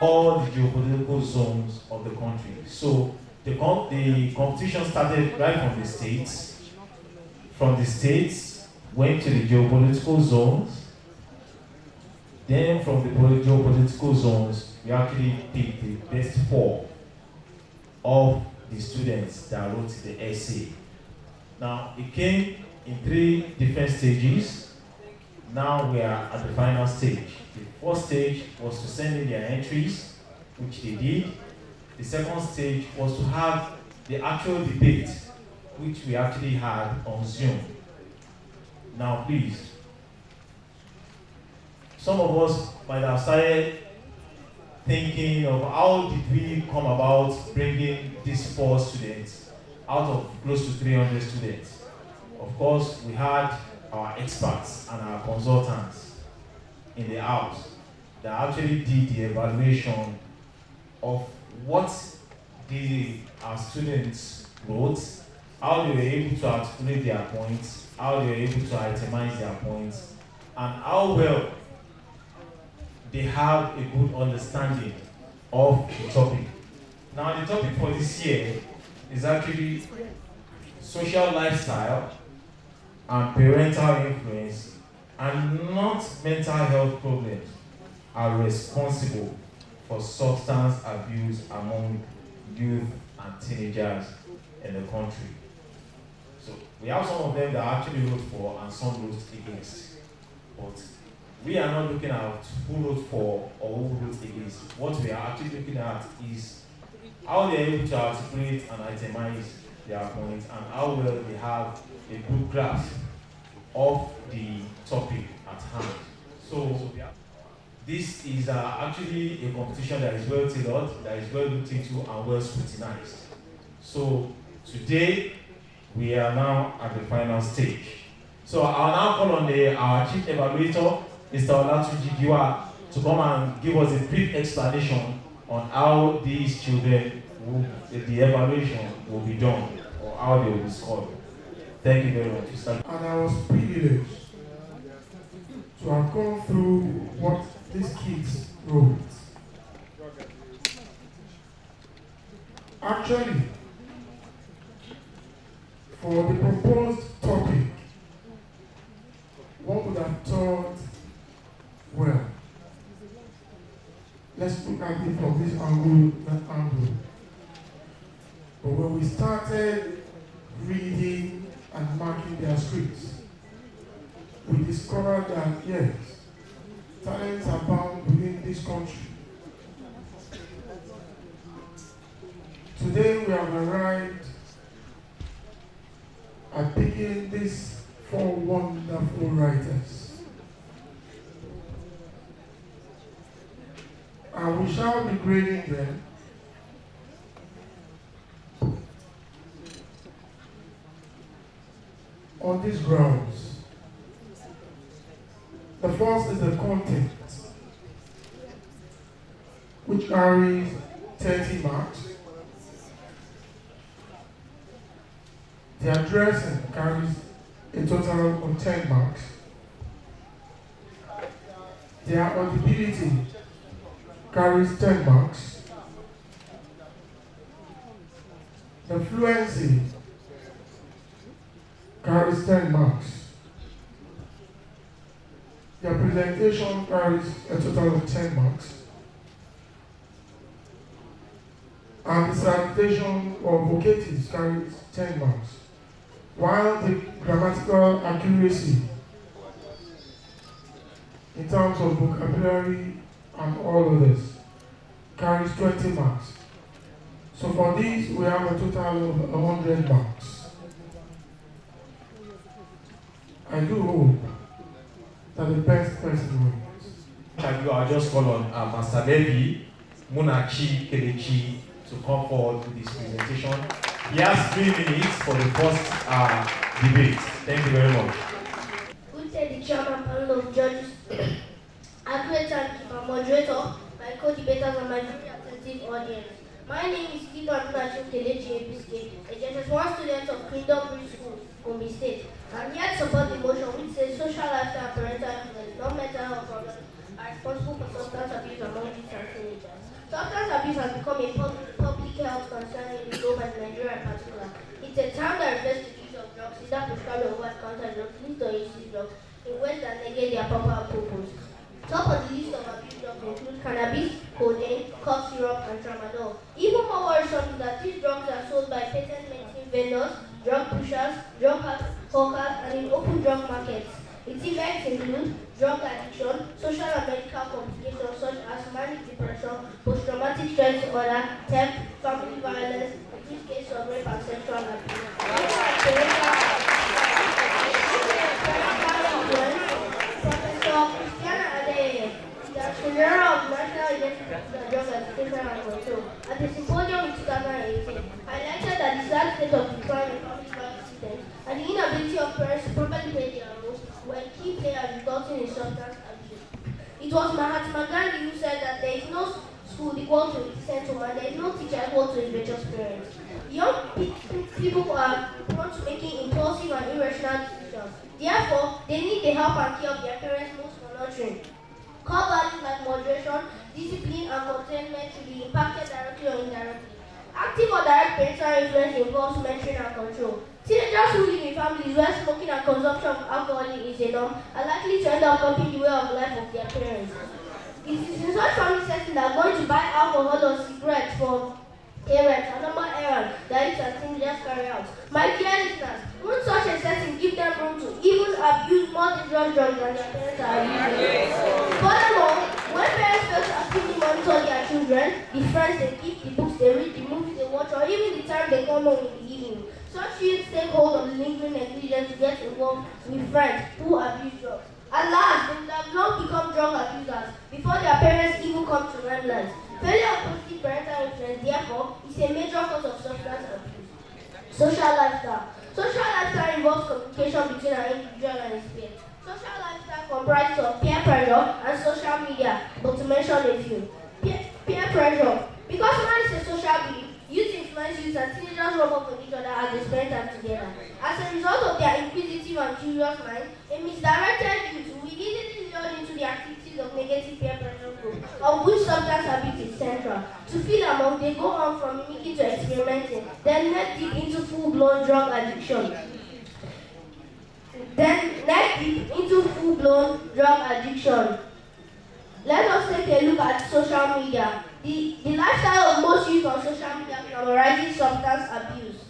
all the geopolitical zones of the country. So the competition started right from the states. From the states, went to the geopolitical zones. Then from the geopolitical zones, we actually picked the best 4 of the students that wrote the essay. Now, it came in 3 different stages. Now we are at the final stage. The first stage was to send in their entries, which they did. The second stage was to have the actual debate, which we actually had on Zoom. Now, please, some of us might have started thinking of how did we come about bringing these 4 students out of close to 300 students. Of course, we had our experts and our consultants in the house that actually did the evaluation of what our students wrote, how they were able to articulate their points, how they were able to itemize their points, and how well they have a good understanding of the topic. Now, the topic for this year is actually social lifestyle and parental influence, and not mental health problems are responsible for substance abuse among youth and teenagers in the country. So we have some of them that actually wrote for and some wrote against. But we are not looking at who wrote for or who wrote against. What we are actually looking at is how they are able to articulate and itemize their points, and how well they have a good grasp of the topic at hand. So this is actually a competition that is well tailored, that is well looked into and well scrutinized. So today we are now at the final stage. So I'll now call on our chief evaluator, Mr. Olatunji Giwa, to come and give us a brief explanation on how these children, the evaluation will be done, or how they will be scored. Thank you very much. And I was privileged to have gone through what these kids wrote. Actually, for the proposed topic, one would have thought, well, let's look at it from this angle, that angle. But when we started reading and marking their scripts, we discovered that, yes, talents are bound within this country. Today we have arrived at picking these 4 wonderful writers. And we shall be grading them on these grounds. The first is the content, which carries 30 marks. The addressing carries a total of 10 marks. Their audibility carries 10 marks. The fluency carries 10 marks. Their presentation carries a total of 10 marks. And the salutation or vocatives carries 10 marks. While the grammatical accuracy in terms of vocabulary and all of this carries 20 marks. So for these, we have a total of 100 marks. I do hope that the best person wins. I'll just call on Master Levi Munachi Kelechi to come forward with this presentation. He has 3 minutes for the first debate. Thank you very much. Good day, the chairman panel of judges, accurate and moderator, my co-debaters, and my very attentive audience. My name is Kiba Munachi Kelechi Ebiske, a JSS1 student of Kingdom Bridge School, Gombe State. I'm here to support the motion which says social lifestyle and parental influence, non-mental health problems, are responsible for substance abuse among youth and teenagers. abuse has become a public health concern in the globe and Nigeria in particular. It's a term that refers to the use of drugs, either prescribed or over-the-counter drugs, used or illicit drugs, in ways that negate their proper purpose. Top of the list of abuse drugs include cannabis, codeine, cough syrup, and tramadol. Even more worrisome is that these drugs are sold by patent medicine vendors, drug pushers, drug hawkers, and in open drug markets. Its effects include drug addiction, social and medical complications such as manic depression, post-traumatic stress disorder, theft, family violence, increased cases of rape and sexual abuse. General of National Institute of Drug Education and Control, at the symposium in 2018, highlighted that the sad state of decline in public health systems and the inability of parents to properly play their roles were key players resulting in substance abuse. It was Mahatma Gandhi who said that there is no school equal to its central and there is no teacher equal to his virtuous parents. Young people are prone to making impulsive and irrational decisions. Therefore, they need the help and care of their parents most for nurturing. Core values like moderation, discipline, and containment should be impacted directly or indirectly. Active or direct parental influence involves mentoring and control. Teenagers who live in families where smoking and consumption of alcohol is a norm are likely to end up copying the way of life of their parents. It is in such family settings that going to buy alcohol or cigarettes for parents are normal errand that youth and teenagers carry out. My dear listeners, won't such a setting give them room to even abuse more dangerous drugs than their parents are using? Furthermore, when parents fail to actively monitor their children, the friends they keep, the books they read, the movies they watch, or even the time they come home in the evening, such youth take hold of the lingering negligence to get involved with friends who abuse drugs. At last, they would have long become drug abusers before their parents even come to remembrance. Failure of positive parental influence, therefore, is a major cause of substance abuse. Social lifestyle. Social lifestyle involves communication between an individual and his peers. Social lifestyle comprises of peer pressure and social media, but to mention a few. Peer pressure. Because man is a social being, youth influence youth and teenagers rub off on each other as they spend time together. As a result of their inquisitive and curious minds, a misdirected youth will easily lured into the activities of negative peer pressure group, of which substance abuse is central. To feel among, they go on from mimicking to experimenting, then neck deep into full-blown drug addiction. Let us take a look at social media. The lifestyle of most youth on social media glamorizes substance abuse.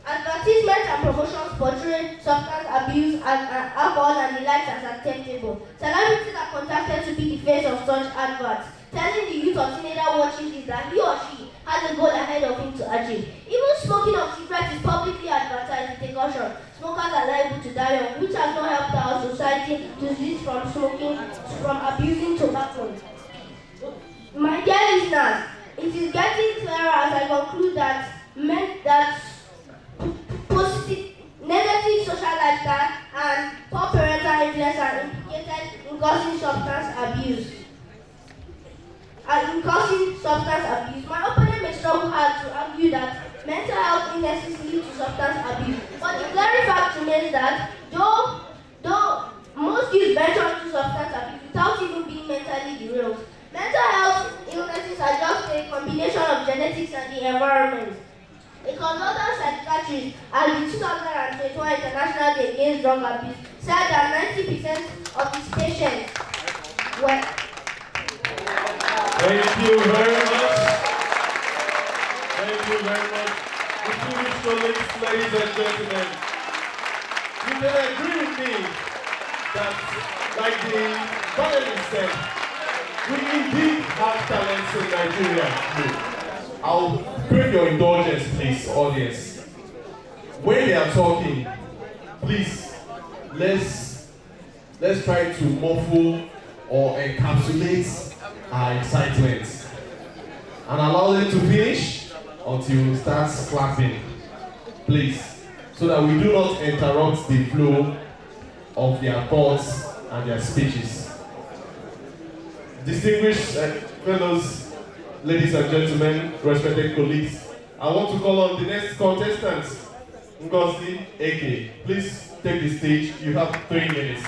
Advertisements and promotions portray substance abuse and alcohol and the likes as acceptable. Celebrities are contacted to be the face of such adverts, telling the youth or teenager watching this that he or she has a goal ahead of him to achieve. Even smoking of cigarettes is publicly advertised with a caution. Smokers are liable to die young, which has not helped our society to desist from abusing tobacco. My dear listeners, it is getting clearer as I conclude that negative social lifestyle and poor parental influence are implicated in causing substance abuse. My opponent may struggle hard to argue that mental health illnesses lead to substance abuse, but the glaring fact remains that though most youth venture into substance abuse without even being mentally derailed, mental health illnesses are just a combination of genetics and the environment. A consultant psychiatrist at the 2021 International Day Against Drug Abuse said that 90% of its patients were... Thank you very much. Thank you very much. Distinguished colleagues, ladies and gentlemen, you can agree with me that, like the panelists said, we indeed have talents in Nigeria. I'll bring your indulgence, please, audience. When they are talking, please, let's try to muffle or encapsulate our excitement and allow them to finish until we start clapping, please, so that we do not interrupt the flow of their thoughts and their speeches. Distinguished fellows, ladies and gentlemen, respected colleagues, I want to call on the next contestant, Ngozi Eke. Please take the stage. You have 3 minutes.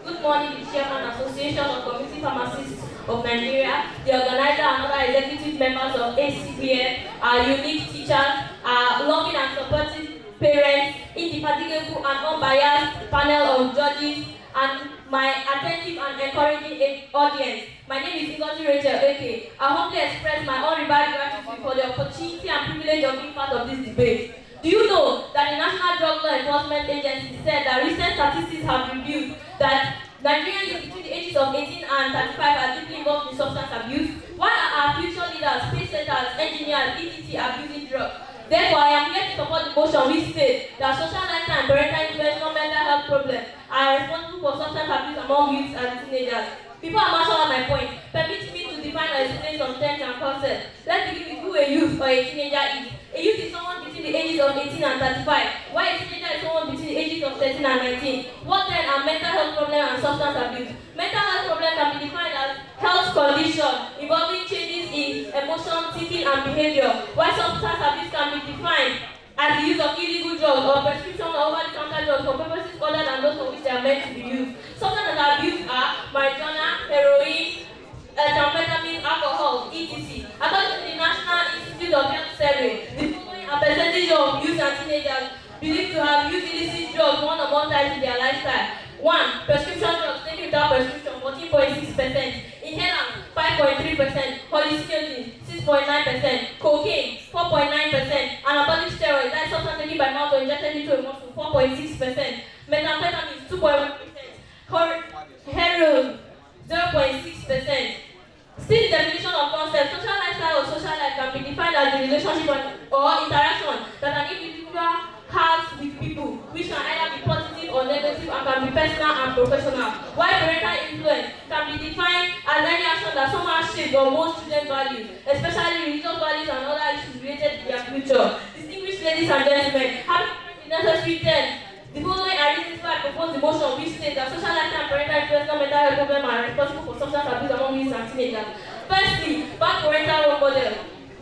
Good morning, the Chairman Association of Community Pharmacists of Nigeria, the organizer and other executive members of ACPN, our unique teachers, our loving and supportive parents, indefatigable and unbiased panel of judges, and my attentive and encouraging audience. My name is Ngozi Rachel Eke. I humbly express my unreserved gratitude for the opportunity and privilege of being part of this debate. Do you know that the National Drug Law Enforcement Agency said that recent statistics have revealed that Nigerians between the ages of 18 and 35 are deeply involved in substance abuse? Why are our future leaders, space setters, engineers, etc. abusing drugs? Therefore, I am here to support the motion which states that social lifestyle and parental influence on mental health problems are responsible for substance abuse among youths and teenagers. Before I marshal out my point, permit me to define or explain some terms and concepts. Let's begin with who a youth or a teenager is. A youth is someone between the ages of 18 and 35, while a teenager is someone between the ages of 13 and 19. What then are mental health problems and substance abuse? Mental health problems can be defined as health condition involving changes in emotion, thinking, and behavior, while substance abuse can be defined as the use of illegal drugs or prescription or over-the-counter drugs for purposes other than those for which they are meant to be used. Substance abuse are marijuana, heroin, methamphetamine, alcohol, etc. According to the National Institute of Health Survey, the following are percentage of youth and teenagers believed to have used illicit drugs one or more times in their lifestyle. 1. Prescription drugs taken without prescription, 14.6%. Inhalants, 5.3%. Hallucinogens, 6.9%. Cocaine, 4.9%. Anabolic steroids, that is substance taken by mouth or injected into a muscle, 4.6%. Methamphetamine, 2.1%. Heroin, 0.6%. Still, the definition of concept, social lifestyle or social life can be defined as the relationship or interaction that an individual has with people, which can either be positive or negative and can be personal and professional. While parental influence can be defined as any action that somehow shapes or molds children's values, especially religious values and other issues related to their future. Distinguished ladies and gentlemen, having the necessary terms, the following are reasons why I propose the motion which states that social lifestyle and parental influence on mental health problems are responsible for substance abuse among youths and teenagers. Firstly, bad parental role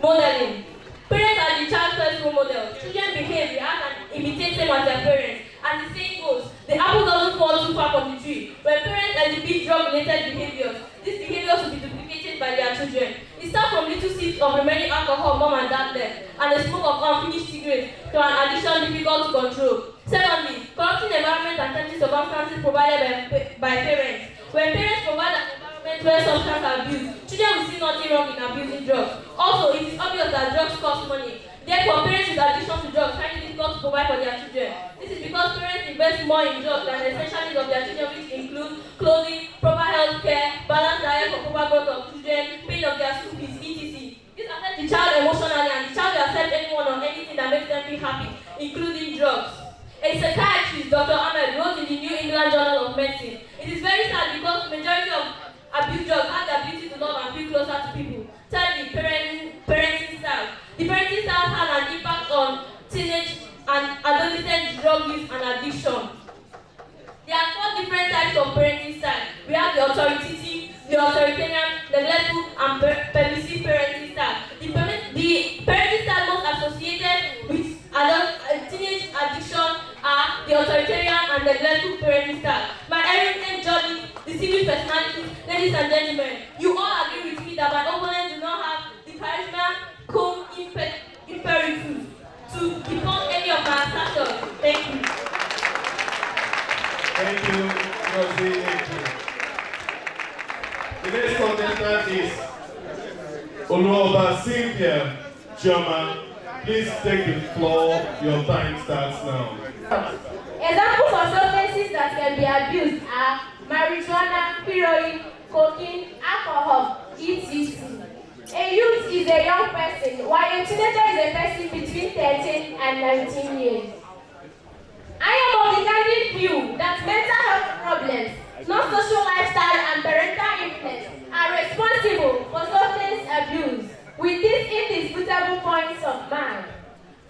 modeling. Parents are the child's first role model. Children behave, react, and imitate them as their parents. As the saying goes, the apple doesn't fall too far from the tree. When parents exhibit drug-related behaviors, these behaviors will be duplicated by their children. It starts from little sips of remaining alcohol mom and dad left, and the smoke of unfinished cigarettes to an addiction difficult to control. Secondly, corrupting environment and tempting circumstances provided by parents. When parents provide an environment where substance abuse, children will see nothing wrong in abusing drugs. Also, it is obvious that drugs cost money. Therefore, parents with addiction to drugs find it difficult to provide for their children. This is because parents invest more in drugs than the essential needs of their children, which include clothing, proper health care, balanced diet for proper growth of children, paying of their school fees, etc. This affects the child emotionally, and the child will accept anyone or anything that makes them feel happy, including drugs. A psychiatrist, Dr. Ahmed, wrote in the New England Journal of Medicine, "It is very sad because the majority of abuse drugs have the ability to love and feel closer to people." Thirdly, parenting style. The parenting style has an impact on teenage and adolescent drug use and addiction. There are 4 different types of parenting style. We have the authoritative, the authoritarian, neglectful, and permissive parenting style. The parenting style most associated with teenage addiction are the authoritarian and neglectful parenting style. My heritage journey, distinguished personalities, ladies and gentlemen, you all agree with me that my opponents do not have the charisma, cum imperative to debunk any of my assertions. Thank you. Thank you, Ngozi. The next contestant is Oluoba Cynthia Joma. Please take the floor. Your time starts now. Examples of substances that can be abused are marijuana, heroin, cocaine, alcohol, etc. A youth is a young person, while a teenager is a person between 13 and 19 years. I am of the candid view that mental health problems, non-social lifestyle, and parental influence are responsible for substance abuse, with these indisputable points of mind.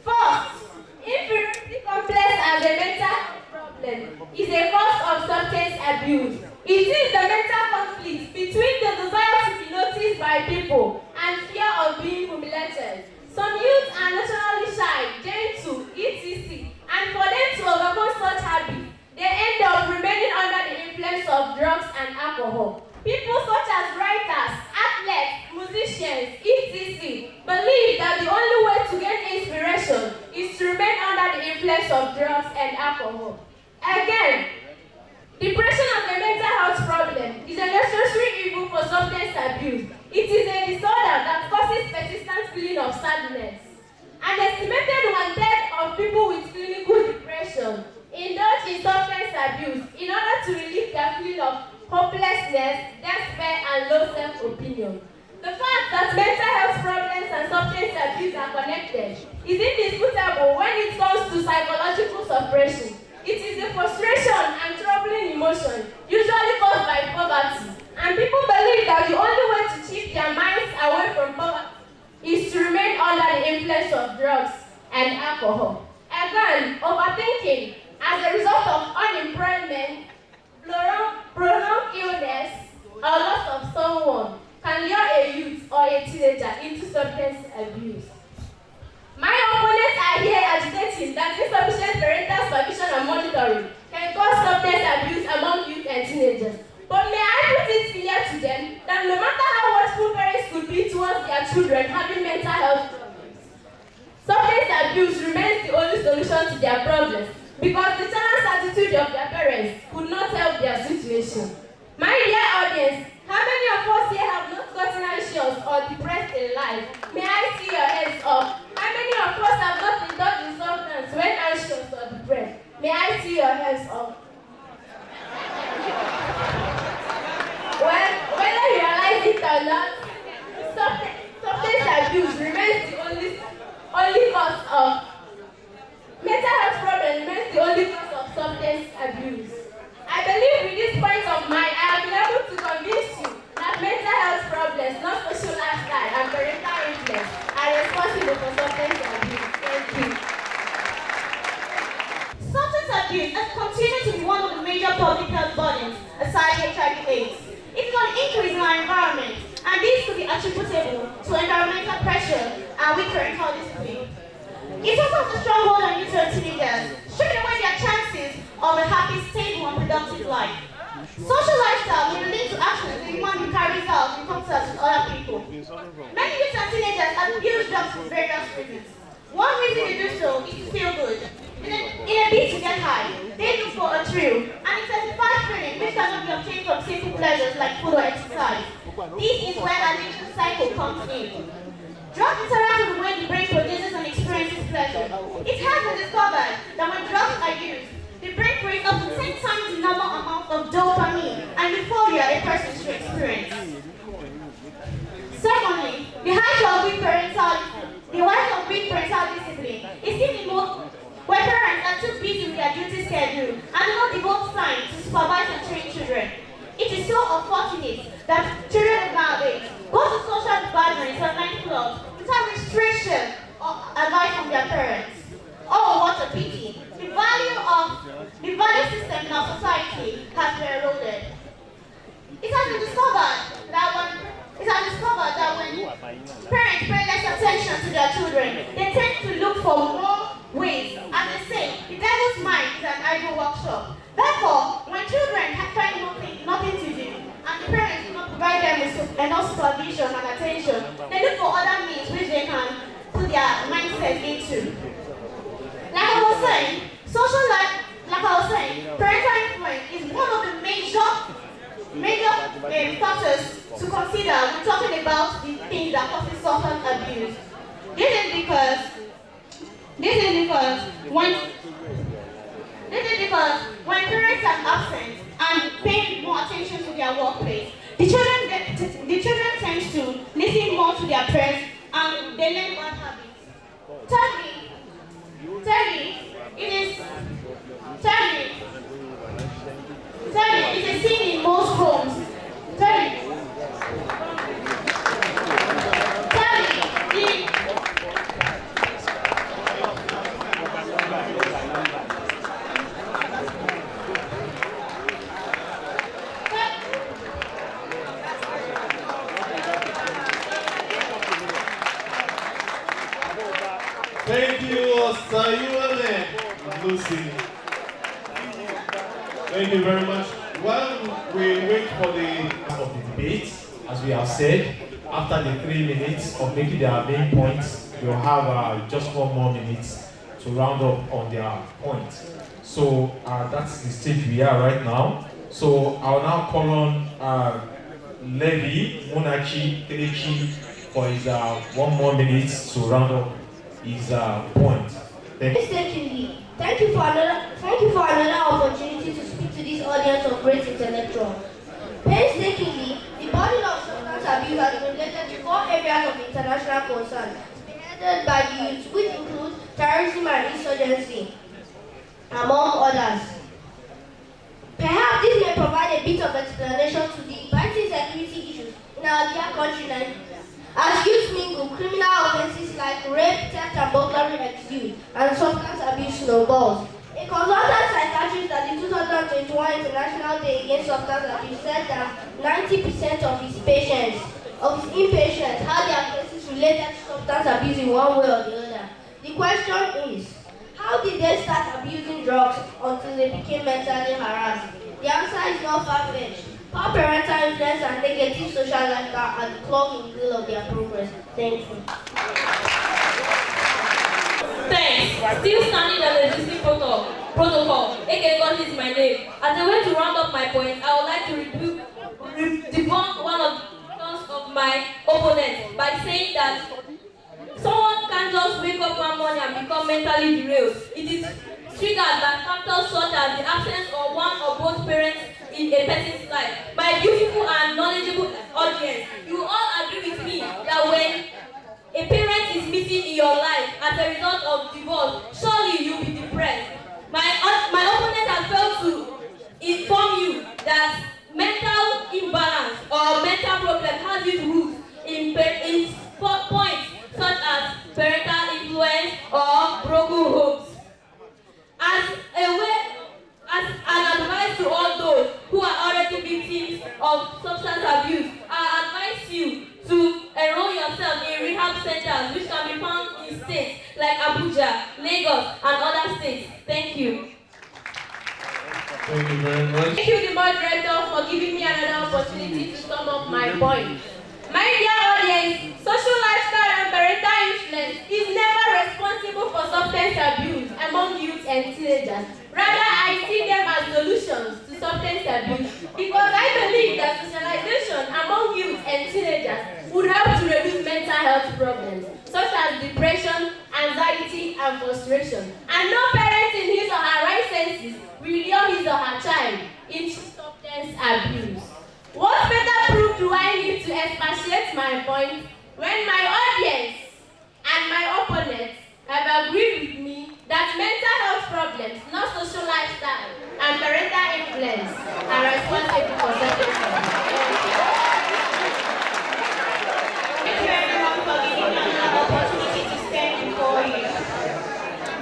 First, inferiority complex as a mental health problem is a cause of substance abuse. It is the mental conflict between the desire to be noticed by people and fear of being humiliated. Some youths are naturally shy, gentle, etc. And for them to overcome such habits, they end up remaining under the influence of drugs and alcohol. People such as writers, and alcohol. Again, depression as a mental health problem is a necessary evil for substance abuse. It is a disorder that causes persistent feeling of sadness. An estimated 1/3 of people with clinical depression indulge in substance abuse in order to relieve their feeling of hopelessness, despair, and low self-opinion. The fact that mental health problems and substance abuse are connected is indisputable when it comes to psychological suppression. It is the frustration and troubling emotion usually caused by poverty, and people believe that the only way to keep their minds away from poverty is to remain under the influence of drugs and alcohol. Again, overthinking as a result of unemployment, prolonged illness, or loss of someone can lure a youth or a teenager into substance abuse. My opponents are here agitating that insufficient parental supervision and monitoring can cause substance abuse among youth and teenagers. But may I put it clear to them that no matter how watchful parents could be towards their children having mental health problems, substance abuse remains the only solution to their problems because the challenged attitude of their parents could not help their situation. My dear audience, how many of us here have not gotten anxious or depressed in life? May I see your hands up? How many of us have not indulged in substance when anxious or depressed? May I see your hands up? Well, whether you realize it or not, substance abuse remains the only cause of mental health problem remains the only cause of substance abuse. I believe with this point of mine, I have been able to convince you that mental health problems, not social lifestyle and parental influence, are responsible for substance abuse. Thank you. Substance abuse has continued to be one of the major public health burdens aside HIV/AIDS. It is an increase in our environment, and this could be attributable to environmental pressure and weak parental discipline. It also has a stronghold on youth and teenagers, stripping away their chances of a happy, stable, and productive life. Social lifestyle may lead to actions the human being carries out in contact with other people. Many youth and teenagers abuse drugs for various reasons. One reason they do so is to feel good. In a bid to get high, they look for a thrill, and intensified feeling which cannot be obtained from simple pleasures like food or exercise. This is where addiction cycle comes in. Drugs interact with the way the brain produces and experiences pleasure. It has been discovered that when drugs are used, the brain creates up to 10 times the normal amount of dopamine and euphoria a person should experience. Secondly, the height of weak parental discipline is seen in most where parents are too busy with their duty schedule and do not devote time to supervise and train children. It is so unfortunate that children nowadays go to social gatherings and nightclubs without restriction or advice from their parents. Oh, what a pity! The value system in our society has been eroded. It has been discovered that when parents pay less attention to their children, they tend to look for more ways. As they say, the devil's mind is an idle workshop. Therefore, when children find nothing to do, and the parents do not provide them with enough supervision and attention, they look for other means which they can put their mindset into. Like I was saying, parental influence is one of the major factors to consider when talking about the things that causes substance abuse. This is because when parents are absent and pay more attention to their workplace, the children tend to listen more to their parents and they learn bad habits. Thirdly, it is seen in most homes. Thank you, Sayuane Lucy. Thank you very much. Well, we wait for the debate, as we have said. After the 3 minutes of making their main points, we'll have just 1 more minute to round up on their points. So that's the stage we are right now. So I'll now call on Levi Munachi Kelechi for his 1 more minute to round up his point. Secondly, thank you for another opportunity to speak to this audience of great intellectuals. Painstakingly, the burden of substance abuse has been related to 4 areas of international concern, spearheaded by the youth, which include terrorism and insurgency, among others. Perhaps this may provide a bit of explanation to the rising security issues in our dear country, Nigeria. As youth mingle, criminal offenses like rape, theft, and burglary exude, and substance abuse snowballs. A consultant psychiatrist at the 2021 International Day Against Substance Abuse said that 90% of his inpatients had their cases related to substance abuse in one way or the other. The question is, how did they start abusing drugs until they became mentally harassed? The answer is not far-fetched. Poor parental influence and negative social lifestyle are the clog in the wheel of their progress. Thank you. Thanks. Still standing on the existing protocol. AK God is my name. As a way to round up my point, I would like to debunk one of my opponents by saying that someone can't just wake up one morning and become mentally derailed. It is triggered by factors such as the absence of one or both parents in a person's life. My beautiful and knowledgeable audience, you all agree with me that when a parent is missing in your life as a result of divorce, surely you'll be depressed. My opponent has failed to inform you that mental imbalance or mental problem has its roots in points such as parental influence or broken homes. As an advice to all those who are already victims of substance abuse, I advise you to enroll yourself in rehab centers which can be found in states like Abuja, Lagos, and other states. Thank you. Thank you very much. Thank you, the moderator, for giving me another opportunity to sum up my point. My dear audience, social lifestyle and parental influence is never responsible for substance abuse among youth and teenagers. Rather, I see them as solutions to substance abuse because I believe that socialization among youth and teenagers would help to reduce mental health problems such as depression, anxiety, and frustration. And no parent in his or her right senses will lure his or her child into substance abuse. What better proof do I need to expatiate my point when my audience and my opponents have agreed with me that mental health problems, not social lifestyle, and parental influence are responsible for substance abuse? Thank you everyone for giving me another opportunity to stand before you.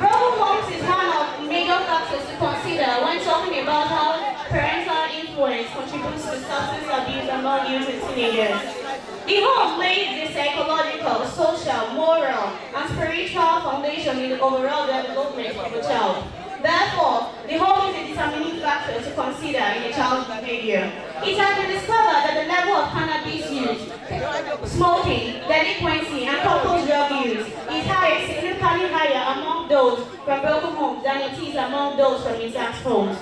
Broken homes is one of the major factors to consider when talking about how parental influence contributes to substance abuse among youth and teenagers. The home lays the psychological, social, moral, and spiritual foundation in the overall development of a child. Therefore, the home is a determining factor to consider in a child's behavior. It has been discovered that the level of cannabis use, smoking, delinquency, and couples drug use is higher, significantly higher among those from broken homes than it is among those from intact homes.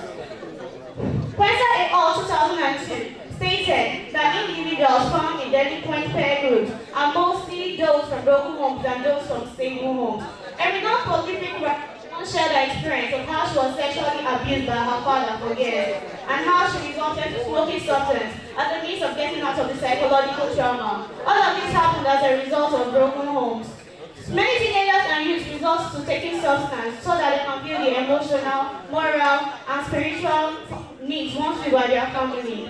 Festac et al. 2002 stated that individuals found in delinquent peer groups are mostly those from broken homes than those from stable homes. A renowned prolific writer shared her experience of how she was sexually abused by her father for years and how she resorted to smoking substance as a means of getting out of the psychological trauma. All of this happened as a result of broken homes. Many teenagers and youth resort to taking substance so that they can feel the emotional, moral, and spiritual needs once we were their family.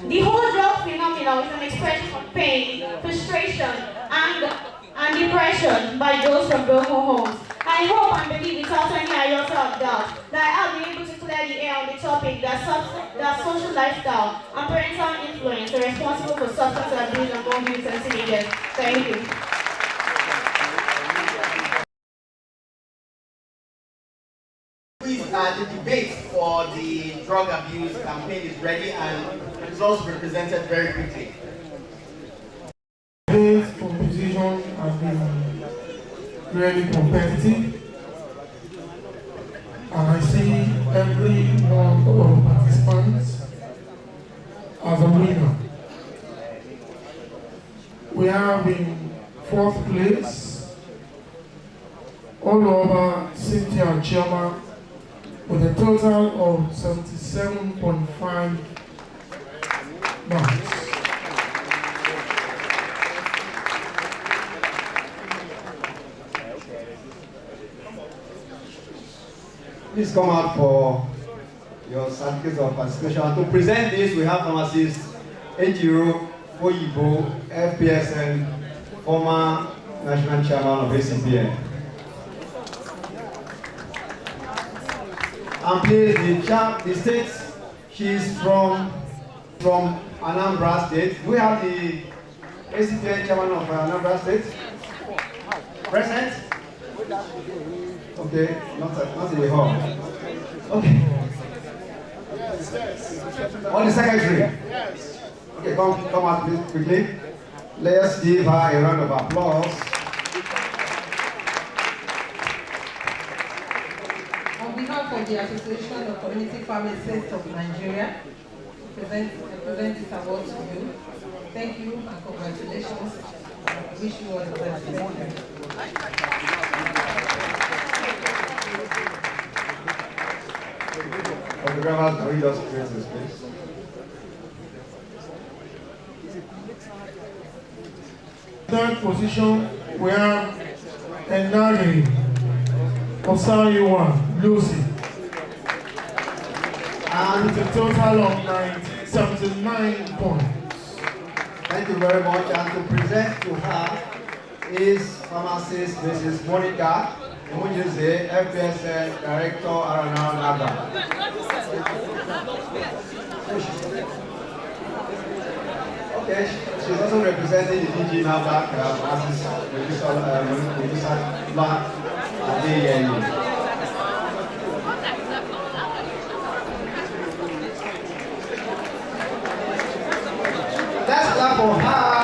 The whole drug phenomenon is an expression of pain, frustration, anger, and depression by those from broken homes. I hope and believe without any iota of doubt that I'll be able to clear the air on the topic that social lifestyle and parental influence are responsible for substance abuse among youth and teenagers. Thank you. The debate for the drug abuse campaign is ready and the results will be presented very quickly. Today's competition has been really competitive, and I see every one of our participants as a winner. We have in 4th place all over Cynthia Chama with a total of 77.5 marks. Please come out for your certificates of participation. To present this, we have pharmacist Ejiro Oyibo, FPSN, former national chairman of ACPN. And please, the state she's from Anambra State. Do we have the ACPN chairman of Anambra State present? Okay, not in the hall. Okay. On the secretary. Okay, come out please quickly. Let's give her a round of applause. On behalf of the Association of Community Pharmacists of Nigeria, I present this award to you. Thank you and congratulations. I wish you all the best. Thank you. Photographers, can we just create this space? Third position, we have Enari Osayiwa Lucy, and with a total of 79 points. Thank you very much. And to present to her is pharmacist Mrs. Monica Ajumose, FPSN Director, Aranal NADAC. Okay, she's also representing the DG NADAC as producer Black Adeyemi. Let's clap for her.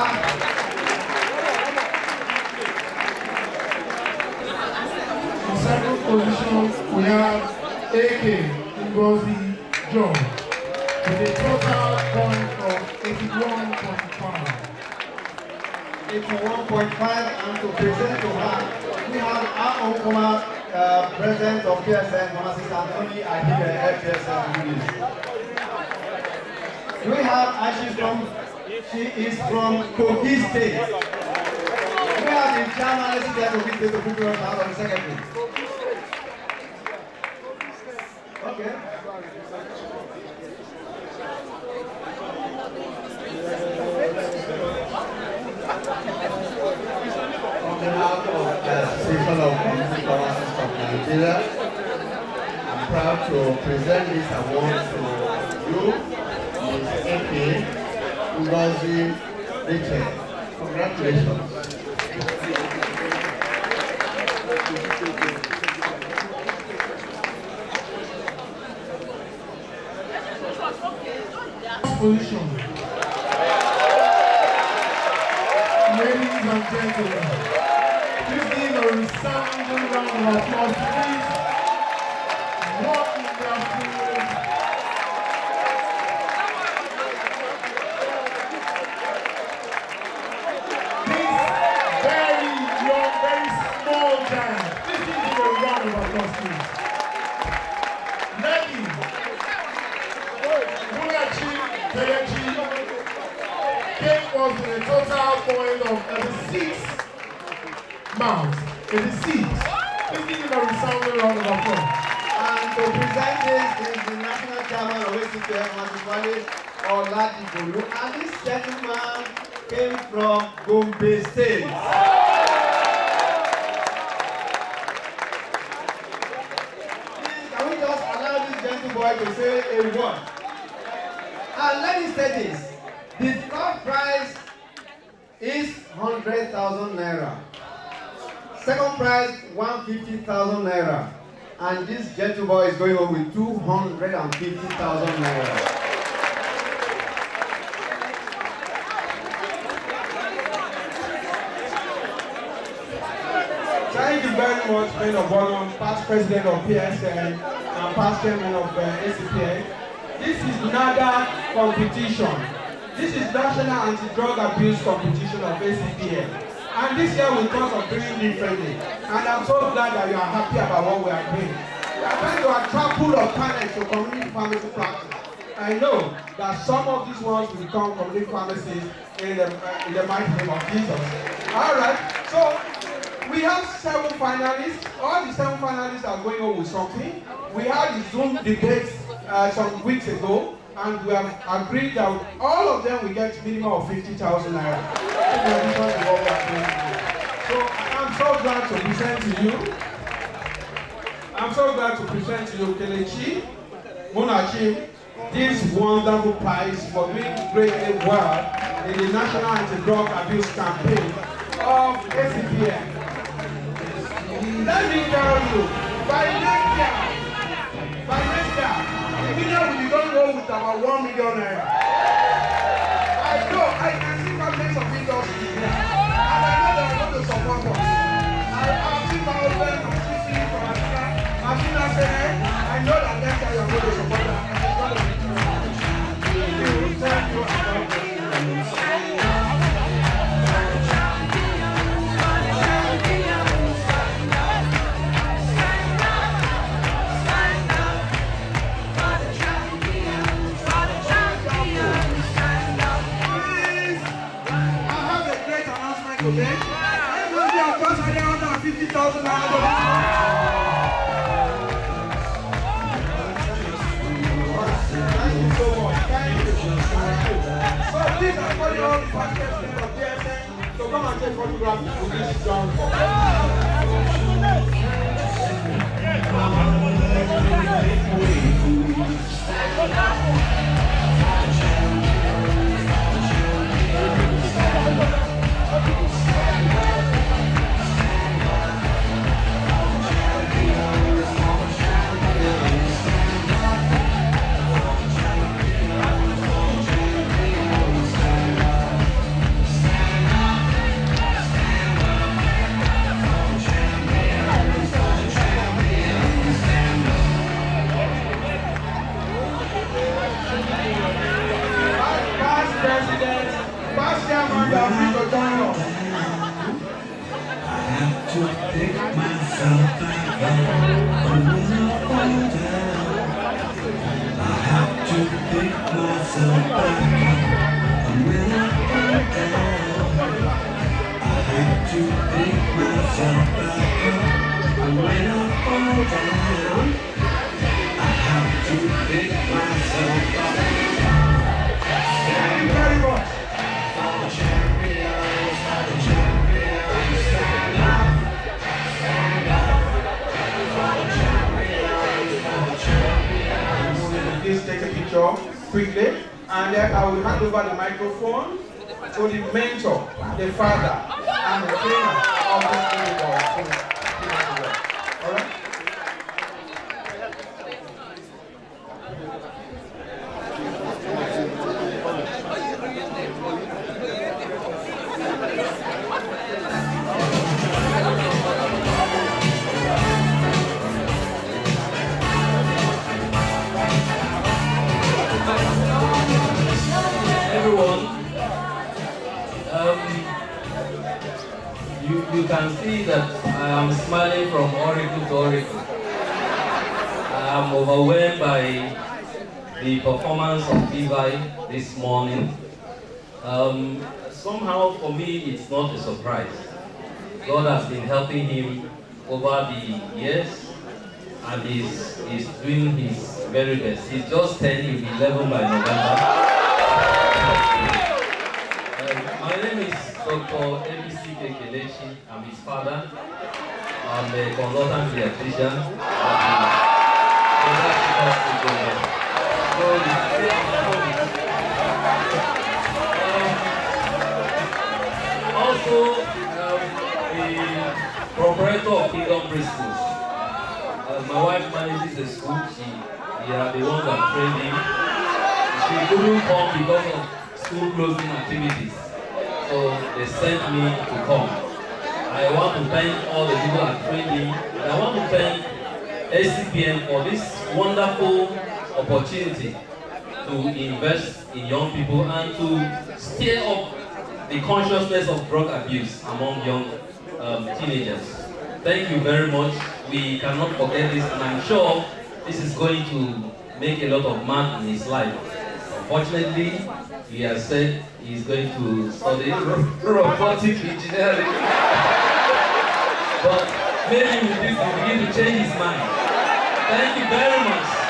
In second position, we have AK Ngozi John with a total point of 81.5. 81.5, and to present to her, we have our own former president of PSN, Pharmacist Anthony Adibe, FPSN. We have, she is from Kogi State. We have the chairman, let's see that Kogi State to put us out on the secretary. Okay. On behalf of the Association of Community Pharmacists of Nigeria, I'm proud to present this award to you, Ms. A.K. Ngozi Richard. Congratulations. Position. Ladies and gentlemen, please give a resounding round of applause, please. Walk in their food. This very young, very small giant. Please give a round of applause, please. Lady, Mulachi Kelechi came was with a total point of 86 marks. 86. Please give him a resounding round of applause. And to present this is the national chairman of ACPN, Masifale Oladibolu. And this gentleman came from Gombe State. Please, can we just allow this gentleman to say a word? And let me say this. The top prize is 100,000 naira. Second prize, 150,000 naira. And this gentleman is going home with 250,000 naira. Thank you very much, friend of honor, past president of PSN, and past chairman of ACPN. This is NADAC competition. This is National Anti-Drug Abuse Competition of ACPN. And this year we thought of doing differently. And I'm so glad that you are happy about what we are doing. We are trying to attract pool of talents to community pharmacy practice. I know that some of these ones will become community pharmacists in the mighty name of Jesus. All right, so we have 7 finalists. All the 7 finalists are going on with something. We had the Zoom debate some weeks ago, and we have agreed that all of them will get minimum of 50,000 naira. So I'm so glad to present to you. Kelechi Munachi, this wonderful prize for doing greatly well in the National Anti-Drug Abuse Campaign of ACPN. Let me tell you, by next year, the winner will be going home with about 1 million naira. I know, I can see governments of industry here, and I know they are going to support us. I've seen my husband, I've seen from Africa, I've seen us there. I know that next year you are going to support us. Thank you. Okay? Everybody has just had 150,000 naira. Thank you so much. Thank you. So please, I call you all the participants of DSN to come and take photographs with this ground. Quickly, and then I will hand over the microphone to the mentor, the father, and the trainer of this individual. All right? You can see that I am smiling from oracle to oracle. I am overwhelmed by the performance of Levi this morning. Somehow for me it's not a surprise. God has been helping him over the years and he's doing his very best. He's just 10, he'll be 11 by November. My name is Dr. Kelechi. I'm his father. I'm a consultant pediatrician also the proprietor of Kingdom Preschools. My wife manages the school. They are the ones that trained him. She couldn't come because of school closing activities. So they sent me to come. I want to thank all the people that trained me, and I want to thank ACPN for this wonderful opportunity to invest in young people and to stir up the consciousness of drug abuse among young teenagers. Thank you very much. We cannot forget this, and I'm sure this is going to make a lot of man in his life. Unfortunately, he has said he's going to study robotic engineering. But maybe with this, he will begin to change his mind. Thank you very much.